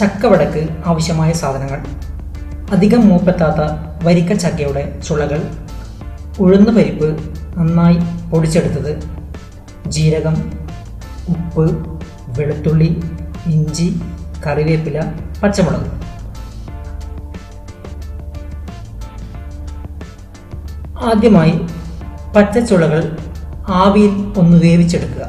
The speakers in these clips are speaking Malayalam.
ചക്കവടക്ക് ആവശ്യമായ സാധനങ്ങൾ: അധികം മൂപ്പെത്താത്ത വരിക്ക ചക്കയുടെ ചുളകൾ, ഉഴുന്ന് പരിപ്പ് നന്നായി പൊടിച്ചെടുത്തത്, ജീരകം, ഉപ്പ്, വെളുത്തുള്ളി, ഇഞ്ചി, കറിവേപ്പില, പച്ചമുളക്. ആദ്യമായി പച്ചച്ചുളകൾ ആവിയിൽ ഒന്ന് വേവിച്ചെടുക്കുക.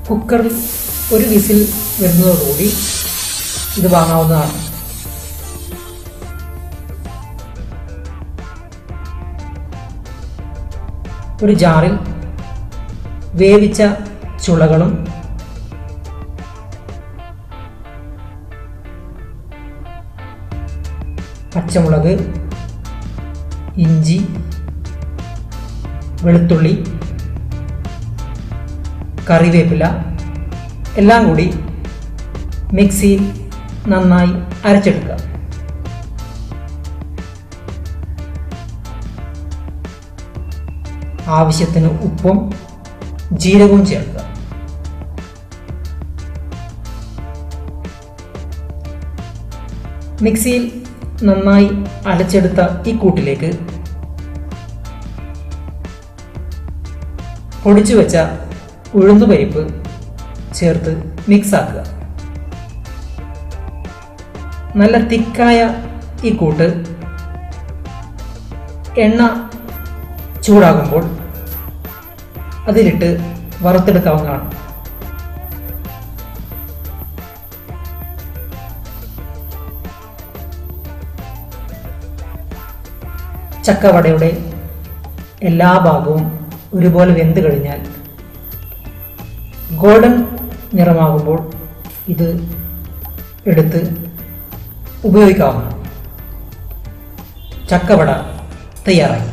കുക്കറിൽ ഒരു വിസിൽ വരുന്നതോടുകൂടി ഇത് വാങ്ങാവുന്നതാണ്. ഒരു ജാറിൽ വേവിച്ച ചുളകളും പച്ചമുളക്, ഇഞ്ചി, വെളുത്തുള്ളി, കറിവേപ്പില എല്ലാം കൂടി മിക്സിയിൽ നന്നായി അരച്ചെടുക്കുക. ആവശ്യത്തിന് ഉപ്പും ജീരകവും ചേർക്കുക. മിക്സിയിൽ നന്നായി അരച്ചെടുത്ത ഈ കൂട്ടിലേക്ക് പൊടിച്ചു വെച്ച ഉഴുന്നുപരിപ്പ് ചേർത്ത് മിക്സാക്കുക. നല്ല തിക്കായ ഈ കൂട്ട് എണ്ണ ചൂടാകുമ്പോൾ അതിലിട്ട് വറുത്തെടുക്കാവുന്നതാണ്. ചക്കവടയുടെ എല്ലാ ഭാഗവും ഒരുപോലെ വെന്ത് കഴിഞ്ഞാൽ ഗോൾഡൻ നിറമാകുമ്പോൾ ഇത് എടുത്ത് ഉപയോഗിക്കാവുന്നതാണ്. ചക്കവട തയ്യാറായി.